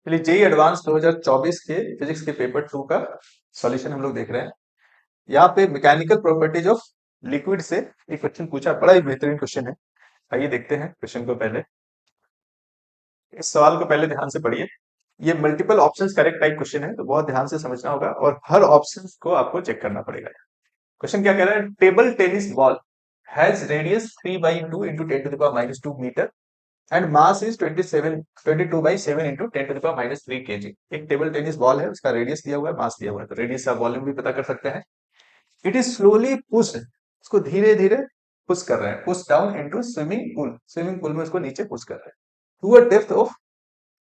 चलिए JEE advance 2024 के physics के पेपर 2 का सॉल्यूशन हम लोग देख रहे हैं। यहाँ पे मैकेनिकल प्रॉपर्टीज ऑफ लिक्विड से एक क्वेश्चन पूछा, बड़ा ही बेहतरीन क्वेश्चन है। आइए देखते हैं क्वेश्चन को। पहले इस सवाल को पहले ध्यान से पढ़िए। ये multiple options correct type question है, तो बहुत ध्यान से समझना होगा और हर ऑप्शन को आपको चेक करना पड़ेगा। क्वेश्चन क्या कह रहा है? Table tennis ball has radius 3/2 into 10⁻² metre and mass is 22/7 into 10⁻³ kg। एक टेबल टेनिस बॉल है, उसका रेडियस दिया हुआ है, मास दिया हुआ है, तो रेडियस का वॉल्यूम भी पता कर सकते हैं। इट इज स्लोली पुश्ड, उसको धीरे धीरे पुश कर रहे हैं, push down into swimming pool, swimming pool में उसको नीचे पुश कर रहे हैं। टू अ डेप्थ ऑफ,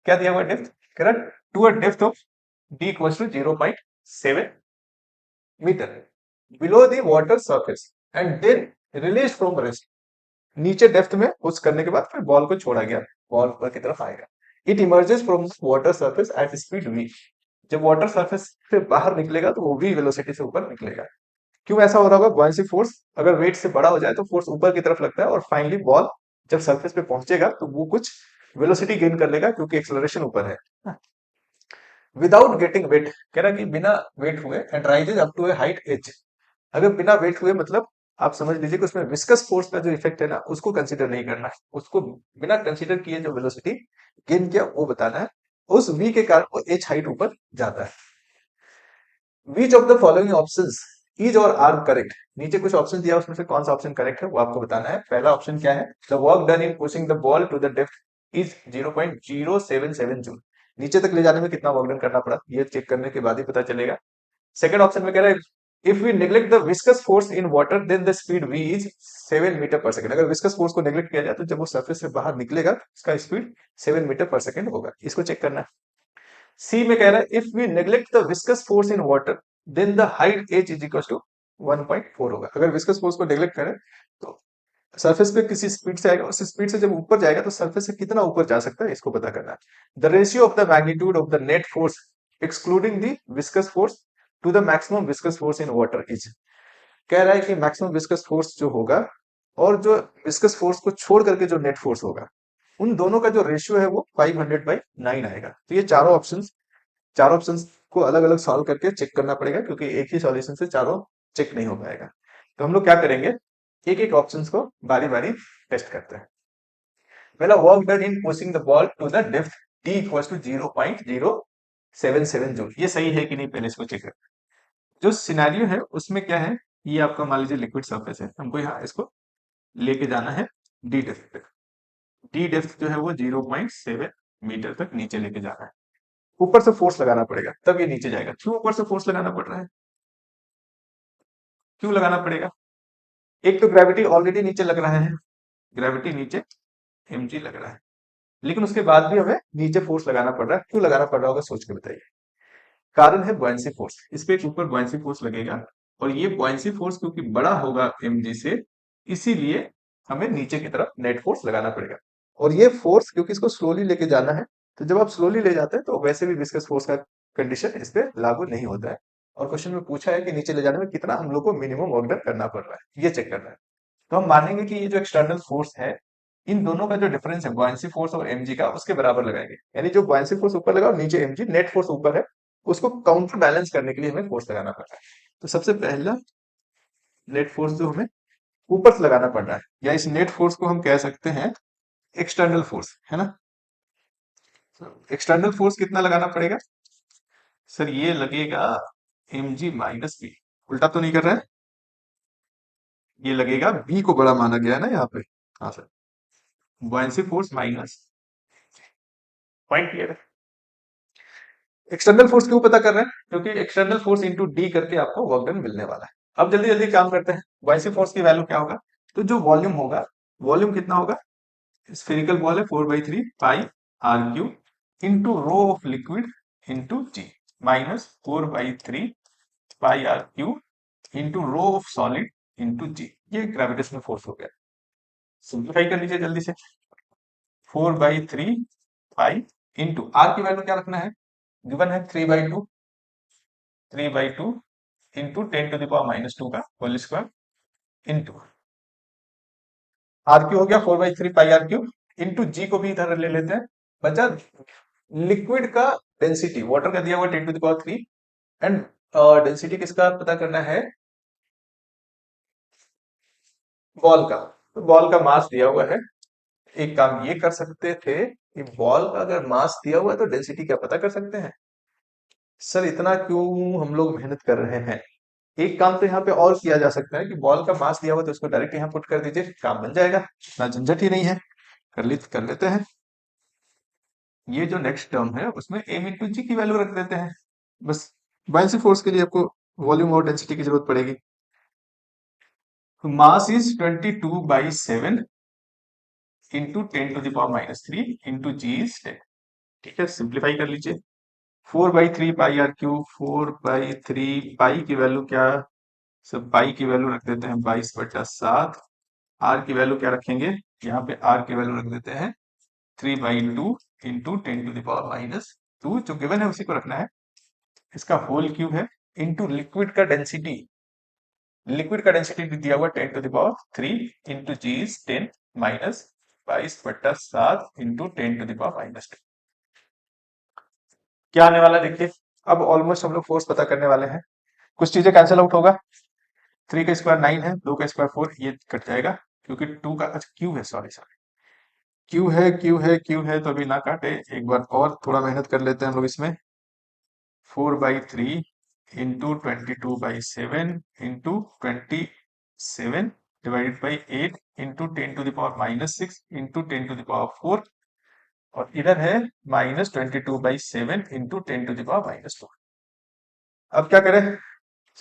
क्या दिया हुआ depth, correct, to a depth of d equals to 0.7 metre below the water surface and then release from rest. नीचे डेप्थ में पुश करने के बाद फिर बॉल को छोड़ा गया, बॉल ऊपर की तरफ आएगा। It emerges from water surface at speed v। जब वाटर सरफेस से बाहर निकलेगा तो वो v वेलोसिटी से ऊपर निकलेगा। क्यों ऐसा हो रहा होगा? बॉयंसी फोर्स अगर वेट से बड़ा हो जाए तो फोर्स ऊपर की तरफ लगता है और फाइनली बॉल जब सरफेस पे पहुंचेगा तो वो कुछ वेलोसिटी गेन कर लेगा क्योंकि एक्सेलरेशन ऊपर है। विदाउट गेटिंग वेट, कह रहा कि बिना वेट हुए, and rises up to a height h। अगर बिना वेट हुए मतलब आप समझ लीजिए कि उसमें विस्कस फोर्स का जो इफेक्ट है ना, उसको कंसीडर नहीं करना है, उसको बिना कंसीडर किए जो वेलोसिटी गेन किया वो बताना है। उस v के कारण वो h हाइट ऊपर जाता है। Which of the following options is or are correct? नीचे कुछ ऑप्शन दिया, उसमें से कौन सा ऑप्शन करेक्ट है वो आपको बताना है। पहला ऑप्शन क्या है? The work done in pushing the ball to the depth is 0.077 joule. नीचे तक ले जाने में कितना वर्क डन करना पड़ा, ये चेक करने के बाद ही पता चलेगा। सेकंड ऑप्शन में कह रहा है if we neglect the viscous force in water then the speed v is 7 metre पर सेकंड। अगर विस्कस फोर्स को नेग्लेक्ट किया जाए तो जब वो सरफेस से बाहर निकलेगा उसका स्पीड 7 मीटर पर सेकंड होगा। इसको चेक करना है। सी में कह रहा है if we neglect the viscous force in water then the height h is equal to 1.4 होगा। अगर विस्कस फोर्स को नेग्लेक्ट करें तो सरफेस पे किसी स्पीड से आएगा, उस स्पीड से जब ऊपर जाएगा तो सरफेस से कितना ऊपर जा सकता है, इसको पता करना है। The ratio of the magnitude of the net force excluding the viscous force to the maximum viscous force in water is. कह रहा है कि मैक्सिमम विस्कस फोर्स जो होगा और जो विस्कस फोर्स को छोड़ करके जो नेट फोर्स होगा, उन दोनों का जो रेशियो है वो 500/9 आएगा। तो ये चारों ऑप्शंस को अलग अलग सॉल्व करके चेक करना पड़ेगा क्योंकि एक ही सॉल्यूशन से चारों चेक नहीं हो पाएगा। तो हम लोग क्या करेंगे, एक एक ऑप्शंस को बारी बारी टेस्ट करते हैं। पहला, work done in pushing the ball to the depth d equals to 0.077 joule. ये सही है कि नहीं पहले इसको चेक करते हैं। जो सिनेरियो है उसमें क्या है, ये आपका मान लीजिए लिक्विड सरफेस है, हमको यहाँ इसको लेके जाना है डी डेप्थ तक। डी डेप्थ जो है वो 0.7 मीटर तक नीचे लेके जाना है। ऊपर से फोर्स लगाना पड़ेगा तब ये नीचे जाएगा। क्यों ऊपर से फोर्स लगाना पड़ रहा है, क्यों लगाना पड़ेगा? एक तो ग्रेविटी ऑलरेडी नीचे लग रहा है, ग्रेविटी नीचे mg लग रहा है, लेकिन उसके बाद भी हमें नीचे फोर्स लगाना पड़ रहा है। क्यों लगाना पड़ रहा होगा, सोच के बताइए। कारण है बॉयंसी फोर्स, इस पे ऊपर बॉयंसी फोर्स लगेगा और ये बॉयंसी फोर्स क्योंकि बड़ा होगा mg से, इसीलिए हमें नीचे की तरफ नेट फोर्स लगाना पड़ेगा। और ये फोर्स क्योंकि इसको स्लोली लेके जाना है, तो जब आप स्लोली ले जाते हैं तो वैसे भी विस्कस फोर्स का कंडीशन इस पे लागू नहीं होता है। और क्वेश्चन में पूछा है कि नीचे ले जाने में कितना हम लोग को मिनिमम वर्क डन करना पड़ रहा है, ये चेक करना है। तो हम मानेंगे कि ये जो एक्सटर्नल फोर्स है, इन दोनों का जो डिफरेंस है बॉयंसी फोर्स और mg का, उसके बराबर लगाएंगे। यानी जो बॉयंसी फोर्स ऊपर लगा और नीचे mg नेट फोर्स ऊपर है, उसको काउंटर बैलेंस करने के लिए हमें फोर्स लगाना पड़ रहा है। तो सबसे पहला नेट फोर्स जो हमें ऊपर से लगाना पड़ रहा है, या इस नेट फोर्स को हम कह सकते हैं एक्सटर्नल फोर्स, है ना। एक्सटर्नल फोर्स कितना लगाना पड़ेगा सर? ये लगेगा mg माइनस बी। उल्टा तो नहीं कर रहा है, ये लगेगा बी को बड़ा माना गया है ना यहाँ पे। हाँ sir, buoyancy force minus, point clear है। एक्सटर्नल फोर्स क्यों पता कर रहे हैं? क्योंकि एक्सटर्नल फोर्स इंटू डी करके आपको वर्क डन मिलने वाला है। अब जल्दी जल्दी काम करते हैं। बॉयंसी फोर्स की वैल्यू क्या होगा? तो जो वॉल्यूम होगा, वॉल्यूम कितना होगा? स्फेरिकल बॉल है, 4/3 pi are cube into rho of liquid into g, minus 4/3 pi are cube into rho of solid into g. ये ग्रेविटेशनल फोर्स हो गया। सिंप्लीफाई कर लीजिए जल्दी से। 4/3 पाई इंटू आर की वैल्यू क्या रखना है, गिवन है 3/2, 3/2 इंटू 10⁻⁻² का whole square into R cube हो गया 4/3 pi are cube into G को भी इधर ले लेते हैं, बचा लिक्विड का डेंसिटी, वाटर का दिया हुआ 10⁻³ एंड डेंसिटी किसका पता करना है, बॉल का। तो बॉल का मास दिया हुआ है, एक काम ये कर सकते थे कि बॉल का अगर मास दिया हुआ है तो डेंसिटी क्या पता कर सकते हैं। सर इतना क्यों हम लोग मेहनत कर रहे हैं, एक काम तो यहाँ पे और किया जा सकता है कि बॉल का मास दिया हुआ तो उसको डायरेक्ट यहाँ पुट कर दीजिए, काम बन जाएगा, इतना झंझट ही नहीं है। कर लेते हैं। ये जो नेक्स्ट टर्म है उसमें m इंटू जी की वैल्यू रख देते हैं, बस बायसी फोर्स के लिए आपको वॉल्यूम और डेंसिटी की जरूरत पड़ेगी। तो mass is 22/7 into 10⁻³ into G is 10। ठीक है, सिंप्लीफाई कर लीजिए। 4/3 पाई आर क्यूब, 4/3 पाई की वैल्यू क्या, सब पाई की वैल्यू रख देते हैं 22/7। आर की वैल्यू क्या रखेंगे, यहाँ पे आर की वैल्यू रख देते हैं 3/2 इंटू 10⁻², जो गिवन है उसी को रखना है, इसका होल क्यूब है, इंटू लिक्विड का डेंसिटी, लिक्विड का डेंसिटी दिया हुआ 10⁻³ into G is 10 minus 22/7 into 10⁻²। क्या आने वाला है देखिए, अब ऑलमोस्ट हम लोग फोर्स पता करने वाले हैं, कुछ चीजें कैंसिल आउट होगा, 3 का स्क्वायर 9 है, 2 का स्क्वायर 4, ये कट जाएगा क्योंकि 2 का अच्छा क्यू है, सॉरी सॉरी क्यू है, तो अभी ना काटे, एक बार और थोड़ा मेहनत कर लेते हैं हम लोग इसमें। 4/3 into 22/7 into 27 divided by 8 into 10⁻⁻6 into 10⁻⁴, और इधर है -22/7 इंटू 10⁻²। अब क्या करें,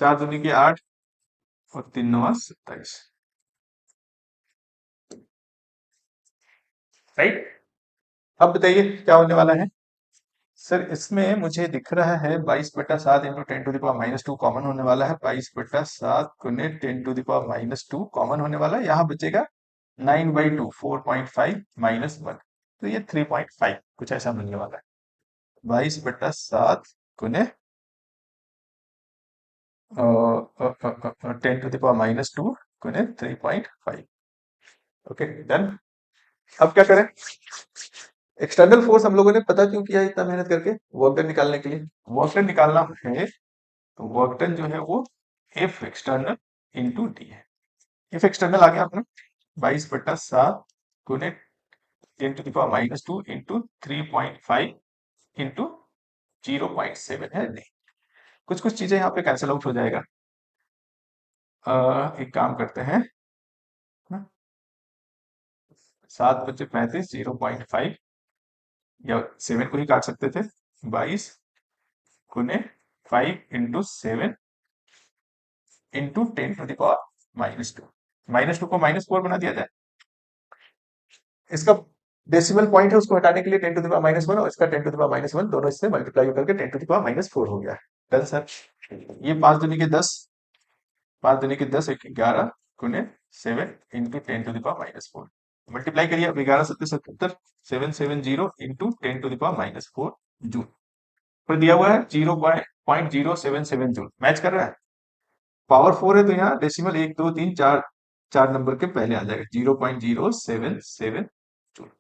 4 दूनी के 8 और 3 9 27, राइट। अब बताइए क्या होने वाला है। सर इसमें मुझे दिख रहा है 22/7 इंटू 10⁻⁻2 कॉमन होने वाला है, 22/7 गुने 10⁻⁻2 कॉमन होने वाला है, यहाँ बचेगा 9/2, 4.5 -1, तो ये 3.5 कुछ ऐसा मिलने वाला है। 22/7 गुने 10⁻² गुने 3.5। Okay done. अब क्या करें, एक्सटर्नल फोर्स हम लोगों ने पता क्यों किया इतना मेहनत करके, वर्क डन निकालने के लिए। वर्क डन निकालना है तो वर्क डन जो है वो एफ एक्सटर्नल इंटू डी है। एफ एक्सटर्नल आ गया अपना 22/7 गुने 10⁻² इंटू 3.5 इंटू 0.7 है नहीं, कुछ कुछ चीजें यहाँ पे कैंसिल आउट हो जाएगा। एक काम करते हैं, 7×5 = 0.5, या 7 को ही काट सकते थे, 22 गुने 5 इंटू 7 इंटू 10⁻², -2 को -4 बना दिया जाए, इसका डेसिमल पॉइंट है उसको हटाने के लिए 10⁻⁻1 और इसका 10⁻⁻1 दोनों इससे मल्टीप्लाई करके 10⁻⁴ हो गया। Done sir. ये 5 दूनी के 10, 5 दूनी के 10 एक 11 गुने 7 इंटू 10⁻⁻4, मल्टीप्लाई करिए, अब 11 7 77, 770 इंटू 10⁻⁻4 जूल, पर दिया हुआ है 0.077 जूल, मैच कर रहा है। पावर 4 है तो यहाँ डेसिमल 1 2 3 4 4 नंबर के पहले आ जाएगा, 0.077 जूल।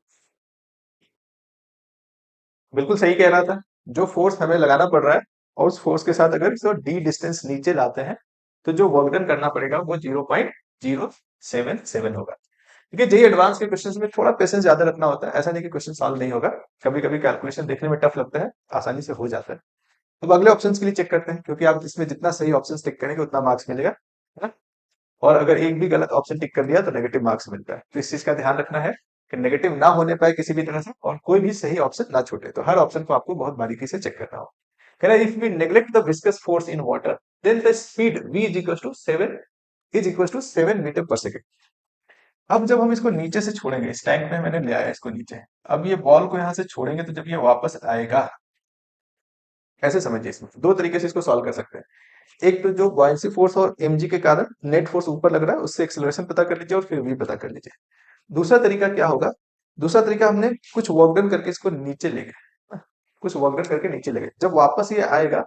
बिल्कुल सही कह रहा था, जो फोर्स हमें लगाना पड़ रहा है और उस फोर्स के साथ अगर इसको डी डिस्टेंस नीचे लाते हैं तो जो वर्क डन करना पड़ेगा वो 0.077 होगा। देखिए जेई एडवांस के क्वेश्चंस में थोड़ा पेशेंस ज्यादा रखना होता है, ऐसा नहीं कि क्वेश्चन सॉल्व नहीं होगा, कभी कभी कैलकुलेशन देखने में टफ लगता है, आसानी से हो जाता है। अब अगले ऑप्शन के लिए चेक करते हैं, क्योंकि आप इसमें जितना सही ऑप्शन टिक करेंगे उतना मार्क्स मिलेगा, है ना। और अगर एक भी गलत ऑप्शन टिक कर दिया तो नेगेटिव मार्क्स मिलता है, तो इस चीज का ध्यान रखना है कि नेगेटिव ना होने पाए किसी भी तरह से, और कोई भी सही ऑप्शन ना छूटे, तो हर ऑप्शन को आपको बहुत बारीकी से चेक करना होगा। कह रहा है if we neglect the viscous force in water then the speed v is equal to 7 metre पर सेकेंड। अब जब हम इसको नीचे से छोड़ेंगे, इस टैंक में मैंने ले आया इसको नीचे, अब ये बॉल को यहां से छोड़ेंगे तो जब ये वापस आएगा, कैसे समझिए, इसमें दो तरीके से इसको सॉल्व कर सकते हैं। एक तो जो बॉयंसी फोर्स और mg के कारण नेट फोर्स ऊपर लग रहा है उससे एक्सेलरेशन पता कर लीजिए और फिर v पता कर लीजिए। दूसरा तरीका क्या होगा, दूसरा तरीका हमने कुछ वर्क डन करके इसको नीचे ले गए, कुछ वर्क डन करके नीचे ले गए, जब वापस ये आएगा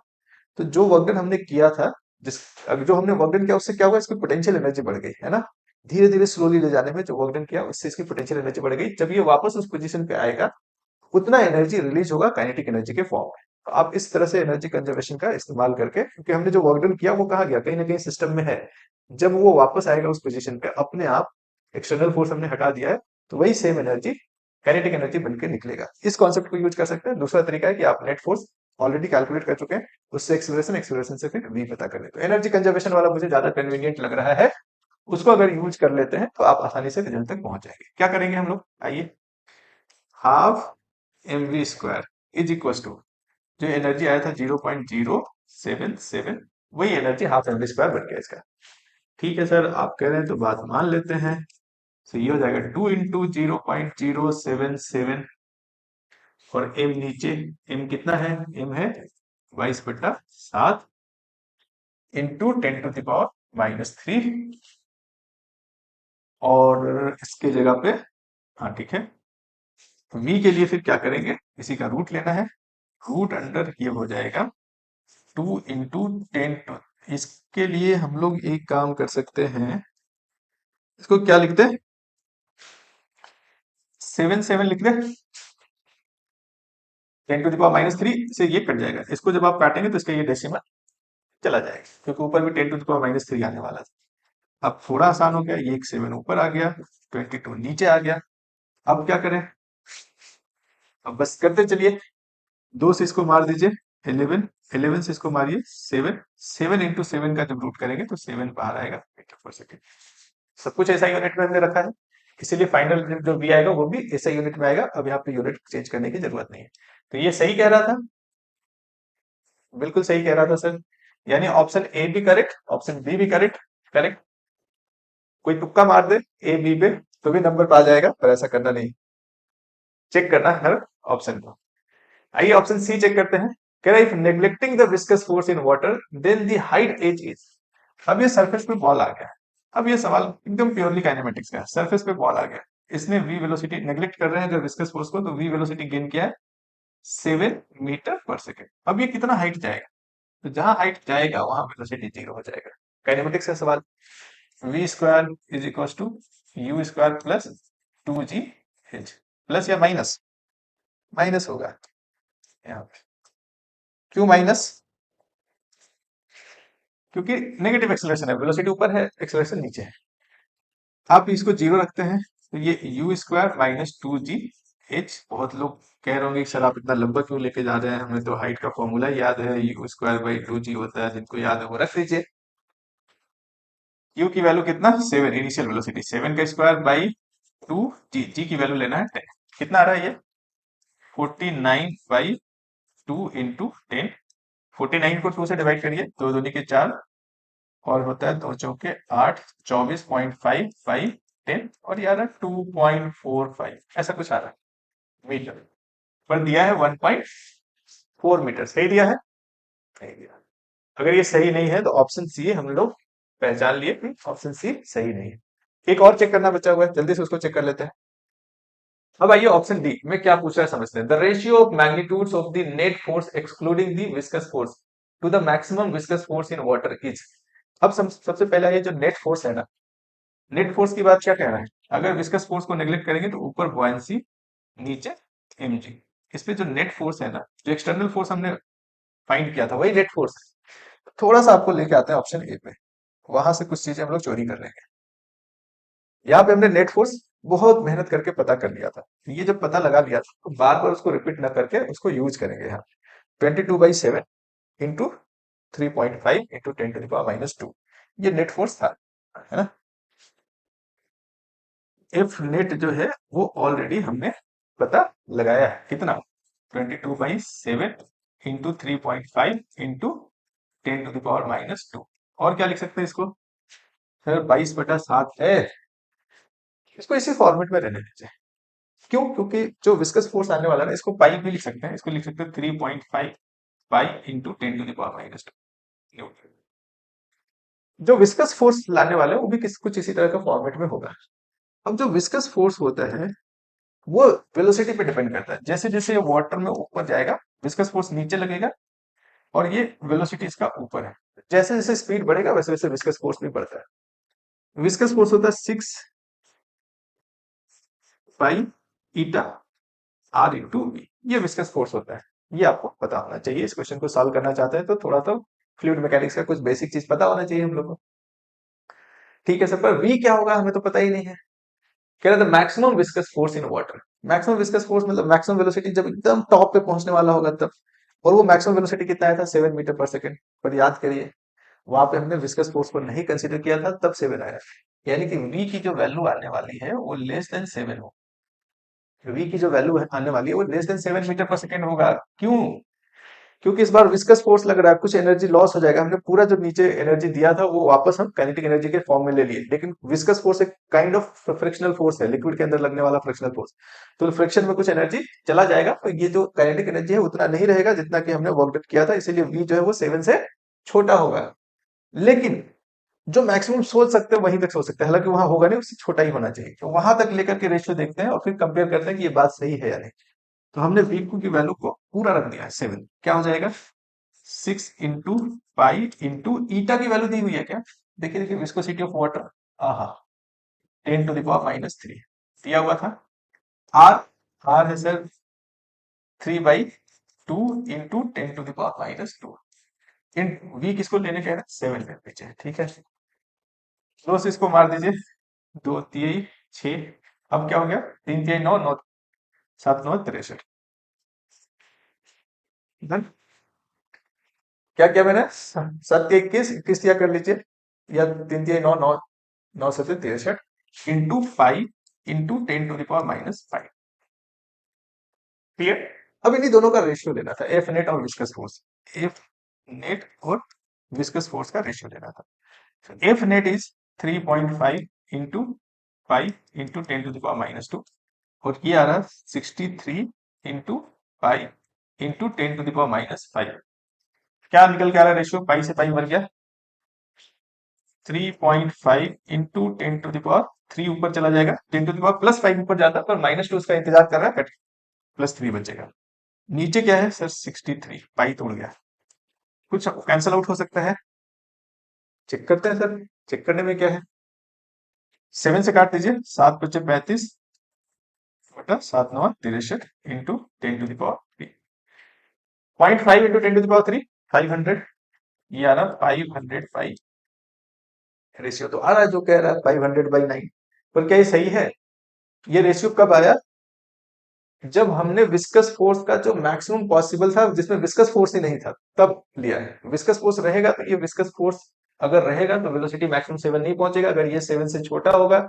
तो जो वर्क डन हमने किया था, जिस अब जो हमने वर्क डन किया उससे क्या हुआ, इसकी पोटेंशियल एनर्जी बढ़ गई, है ना। धीरे धीरे स्लोली ले जाने में जो वर्क डन किया उससे इसकी पोटेंशियल एनर्जी बढ़ गई, जब ये वापस उस पोजीशन पे आएगा उतना एनर्जी रिलीज होगा काइनेटिक एनर्जी के फॉर्म में। तो आप इस तरह से एनर्जी कंजर्वेशन का इस्तेमाल करके, क्योंकि हमने जो वर्क डन किया वो कहा गया कहीं ना कहीं सिस्टम में है, जब वो वापस आएगा उस पोजीशन पे अपने आप, एक्सटर्नल फोर्स हमने हटा दिया है, तो वही सेम एनर्जी काइनेटिक एनर्जी बनकर निकलेगा। इस कॉन्सेप्ट को यूज कर सकते हैं। दूसरा तरीका है कि आप नेट फोर्स ऑलरेडी कैलकुलेट कर चुके हैं, उससे एक्सेलरेशन, एक्सेलरेशन से फिर वी पता कर लेते हैं। एनर्जी कंजर्वेशन वाला मुझे ज्यादा कन्वीनियंट लग रहा है, उसको अगर यूज कर लेते हैं तो आप आसानी से रिजल्ट तक पहुंच जाएंगे। क्या करेंगे हम लोग, आइए, half m v square is equal to, जो एनर्जी आया था 0.077, वही energy half m v square बन गया इसका। ठीक है सर, आप कह रहे हैं तो बात मान लेते हैं। तो ये हो जाएगा 2 × 0.077, और एम नीचे, एम कितना है, एम है 22/7 इंटू 10⁻³ और इसके जगह पे, हाँ ठीक है, v के लिए फिर क्या करेंगे, इसी का रूट लेना है। रूट अंडर ये हो जाएगा 2 × 10⁻²। इसके लिए हम लोग एक काम कर सकते हैं, इसको क्या लिखते हैं, 7 लिख दे, 10⁻³ से ये कट जाएगा। इसको जब आप काटेंगे तो इसका ये डेसिमल चला जाएगा, क्योंकि ऊपर भी 10⁻³ आने वाला था। अब थोड़ा आसान हो गया, ये एक 7 ऊपर आ गया, 22 नीचे आ गया। अब क्या करें, अब बस करते चलिए, 2 से इसको मार दीजिए 11, 11 से इसको मारिए 7, 7 × 7 का जब रूट करेंगे तो 7 बाहर आएगा मीटर पर सेकेंड। सब कुछ ऐसा यूनिट में हमने रखा है, इसीलिए फाइनल जो वी आएगा वो भी ऐसा यूनिट में आएगा। अब यहाँ पे यूनिट चेंज करने की जरूरत नहीं है। तो ये सही कह रहा था, बिल्कुल सही कह रहा था सर। यानी ऑप्शन ए भी करेक्ट, ऑप्शन बी भी करेक्ट। करेक्ट, कोई तुक्का मार दे ए बी पे तो भी नंबर पा जाएगा, पर ऐसा करना नहीं, चेक करना हर ऑप्शन को। आइए ऑप्शन सी चेक करते हैं। कह रहा है if neglecting the viscous force in water then the height as is. अब ये सरफेस पे बॉल आ गया। अब ये सवाल एकदम प्योरली काइनेमेटिक्स का है। सरफेस पे बॉल आ गया, इसने वी वेलोसिटी नेग्लेक्ट कर रहे हैं जो विस्कस फोर्स को, तो वी वेलोसिटी गेन किया है 7 मीटर पर सेकेंड। अब ये कितना हाइट जाएगा, तो जहां हाइट जाएगा वहां वेलोसिटी 0 हो जाएगा। काइनेमेटिक्स का सवाल, v square is equal to u square plus 2g h, plus या माइनस, माइनस होगा यहाँ पे। क्यों माइनस, क्योंकि नेगेटिव एक्सेलरेशन है, वेलोसिटी ऊपर है, एक्सेलरेशन नीचे है। आप इसको 0 रखते हैं तो ये you square minus 2g h। बहुत लोग कह रहे होंगे सर आप इतना लंबा क्यों लेके जा रहे हैं, हमें तो हाइट का फॉर्मूला याद है, u² / 2g होता है, जिनको याद है वो रख लीजिए। u की वैल्यू कितना, 7, इनिशियल वेलोसिटी 7 का स्क्वायर बाई 2g, g की वैल्यू लेना है 10। कितना आ रहा है ये 49/2 इंटू 10। 49 को 2 से डिवाइड करिए, 2 दूनी के 4, और होता है 2 चौके 8, 24.5 बाई 10, और ये आ रहा है 2.45, ऐसा कुछ आ रहा है मीटर पर। दिया है 1.4 मीटर, सही दिया है, सही दिया। अगर ये सही नहीं है तो ऑप्शन सी हम लोग पहचान लिए कि ऑप्शन सी सही नहीं है। एक और चेक करना बचा हुआ है, जल्दी से उसको चेक कर लेते हैं। अब आइए ऑप्शन डी में क्या पूछ रहा है समझते हैं। The ratio of magnitudes of the net force excluding the viscous force to the maximum viscous force in water is. अब सबसे पहला ये जो नेट फोर्स है ना, नेट फोर्स की बात क्या कह रहा है, अगर विस्कस फोर्स को नेग्लेक्ट करेंगे तो ऊपर बुयांसी, नीचे mg। इस पे जो नेट फोर्स है ना, जो एक्सटर्नल फोर्स हमने फाइंड किया था वही नेट फोर्स है। थोड़ा सा आपको लेके आते हैं ऑप्शन ए पे, वहां से कुछ चीजें हम लोग चोरी कर लेंगे। यहाँ पे हमने नेट फोर्स बहुत मेहनत करके पता कर लिया था, ये जब पता लगा लिया था तो बार बार उसको रिपीट ना करके उसको यूज करेंगे। यहाँ 22/7 इंटू 3.5 इंटू 10⁻², ये नेट फोर्स था, है ना। एफ नेट जो है वो ऑलरेडी हमने पता लगाया है, कितना 22/7 इंटू 3.5 इंटू 10⁻²। और क्या लिख सकते हैं इसको, सर 22/7 है, इसको इसी फॉर्मेट में रहने दीजिए। क्यों, क्योंकि जो विस्कस फोर्स आने वाला है ना, इसको पाई भी लिख सकते हैं, इसको लिख सकते हैं 3.5 पाई इंटू 10⁻²। जो विस्कस फोर्स लाने वाले हैं वो भी कुछ इसी तरह का फॉर्मेट में होगा। अब जो विस्कस फोर्स होता है वो वेलोसिटी पे डिपेंड करता है। जैसे जैसे वाटर में ऊपर जाएगा विस्कस फोर्स नीचे लगेगा, और ये वेलोसिटी इसका ऊपर है। जैसे जैसे स्पीड बढ़ेगा वैसे वैसे विस्कस फोर्स भी बढ़ता है। विस्कस फोर्स होता है 6 पाई ईटा आर इंटू वी, ये विस्कस फोर्स होता है। ये आपको पता होना चाहिए। इस क्वेश्चन को सॉल्व करना चाहते हैं तो थोड़ा तो फ्लूइड मैकेनिक्स का कुछ बेसिक चीज पता होना चाहिए हम लोग को। ठीक है सर, पर वी क्या होगा हमें तो पता ही नहीं है। कह रहे थे maximum viscous force in water. Maximum viscous force मतलब मैक्सिमम वेलोसिटी जब एकदम टॉप पे पहुंचने वाला होगा तब। और वो मैक्सिमम वेलोसिटी कितना आया था, 7 मीटर पर सेकेंड। पर याद करिए वहां पे हमने विस्कस फोर्स को नहीं कंसीडर किया था, तब 7 आया। यानी कि v की जो वैल्यू आने वाली है वो लेस देन 7 हो। v की जो वैल्यू आने वाली है वो लेस देन 7 मीटर पर सेकेंड होगा। क्यों? क्योंकि इस बार विस्कस फोर्स लग रहा है, कुछ एनर्जी लॉस हो जाएगा। हमने पूरा जो नीचे एनर्जी दिया था वो वापस हम काइनेटिक एनर्जी के फॉर्म में ले लिए। लेकिन विस्कस फोर्स एक काइंड ऑफ फ्रिक्शनल फोर्स है, लिक्विड के अंदर लगने वाला फ्रिक्शनल फोर्स। तो फ्रिक्शन में कुछ एनर्जी चला जाएगा, तो ये जो काइनेटिक एनर्जी है उतना नहीं रहेगा जितना कि हमने वर्क डन किया था। इसीलिए v जो है वो 7 से छोटा होगा। लेकिन जो मैक्सिमम सोच सकते हैं वहीं तक सोच सकते हैं, हालांकि वहां होगा नहीं, उससे छोटा ही होना चाहिए। तो वहां तक लेकर के रेशियो देखते हैं और फिर कंपेयर करते हैं कि ये बात सही है या नहीं। तो हमने v की वैल्यू को पूरा रख दिया है 7। क्या हो जाएगा, 6 इंटू पाई इंटू ईटा की वैल्यू दी हुई है क्या? देखिए देखिए, विस्कोसिटी ऑफ वाटर, आहा, 10⁻³ दिया हुआ था। आर, आर है सर 3/2 इंटू 10⁻²। इन वी किसको लेने का है, 7 ले लीजिए, ठीक है। दो से इसको मार दीजिए, 2×3=6। अब क्या हो गया, 3×3=9, 9 7×9=63। डन। क्या क्या मैंने 7×3=21, 21 दिया कर लीजिए, या 3×3=9, 9 9×7=63 इंटू 5 इंटू 10⁻⁻5। क्लियर। अब इन्हीं दोनों का रेशियो लेना था, एफ नेट और विस्कस फोर्स। एफ नेट और विस्कस फोर्स का रेशियो लेना था। F net is 3.5 into 5 into 10⁻²। और ये आ रहा 63 इंटू 5 इंटू 10⁻⁻5। क्या निकल के आ रहा है रेशियो, पाई से पाई मर गया। 3.5 इंटू 10⁻³ ऊपर चला जाएगा, 10⁻+5 ऊपर जाता, पर -2 उसका इंतजार कर रहा है, +3 बचेगा। नीचे क्या है सर, 63, पाई तोड़ गया। कुछ कैंसल आउट हो सकता है, चेक करते हैं सर। चेक करने में क्या है, 7 से काट दीजिए, 7×5=35 बटा 7×9=63 इंटू 10⁻3। 0.5 इंटू 10⁻3 500। ये आ रहा 505 रेशियो तो आ रहा है, जो कह रहा है 500/9। पर क्या ये सही है? ये रेशियो कब आया, जब हमने विस्कस फोर्स का जो मैक्सिमम पॉसिबल था, जिसमें विस्कस फोर्स ही नहीं था, तब लिया है। विस्कस फोर्स रहेगा तो ये विस्कस फोर्स अगर रहेगा तो वेलोसिटी मैक्सिमम 7 नहीं पहुंचेगा। अगर ये 7 से छोटा होगा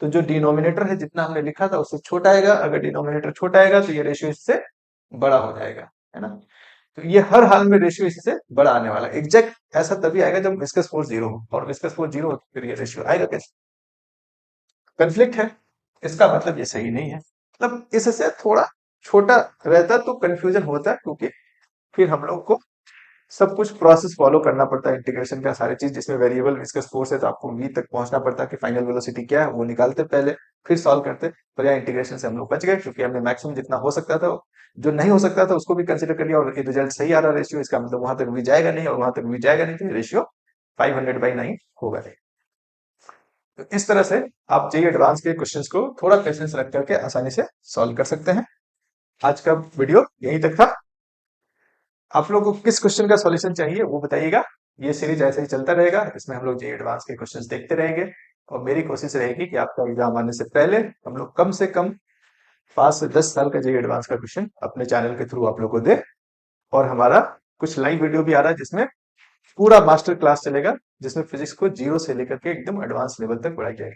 तो जो डिनोमिनेटर है जितना हमने लिखा था उससे छोटा आएगा। अगर डिनोमिनेटर छोटा आएगा तो ये रेशियो इससे बड़ा हो जाएगा, है ना। तो ये हर हाल में रेशियो इससे बड़ा आने वाला है। एग्जैक्ट ऐसा तभी आएगा जब विस्कस फोर्स 0 हो, और विस्कस फोर्स 0 हो तो फिर ये रेशियो आएगा कैसे? कंफ्लिक्ट है, इसका मतलब ये सही नहीं है। मतलब इससे थोड़ा छोटा रहता तो कंफ्यूजन होता, क्योंकि फिर हम लोग को सब कुछ प्रोसेस फॉलो करना पड़ता है इंटीग्रेशन का, सारी चीज जिसमें वेरिएबल विस्कस फोर्स है तो आपको वी तक पहुंचना पड़ता है कि फाइनल वेलोसिटी क्या है वो निकालते पहले, फिर सॉल्व करते। पर यहाँ इंटीग्रेशन से हम लोग बच गए, क्योंकि हमने मैक्सिमम जितना हो सकता था, जो नहीं हो सकता था उसको भी कंसिडर कर लिया, और रिजल्ट सही आ रहा रेशियो, इसका मतलब वहां तक वी जाएगा नहीं, और वहां तक वी जाएगा नहीं तो रेशियो 500/9 होगा नहीं। तो इस तरह से आप जेईई एडवांस के क्वेश्चंस को थोड़ा पेशेंस रख करके आसानी से सॉल्व कर सकते हैं। आज का वीडियो यहीं तक था। आप लोगों को किस क्वेश्चन का सॉल्यूशन चाहिए वो बताइएगा। ये सीरीज ऐसे ही चलता रहेगा, इसमें हम लोग जेईई एडवांस के क्वेश्चंस देखते रहेंगे, और मेरी कोशिश रहेगी कि आपका एग्जाम आने से पहले हम लोग कम से कम 5 से 10 साल का जेईई एडवांस का क्वेश्चन अपने चैनल के थ्रू आप लोग को दे। और हमारा कुछ लाइव वीडियो भी आ रहा है जिसमें पूरा मास्टर क्लास चलेगा, जिसमें फिजिक्स को 0 से लेकर के एकदम एडवांस लेवल तक पढ़ाई जाएगी।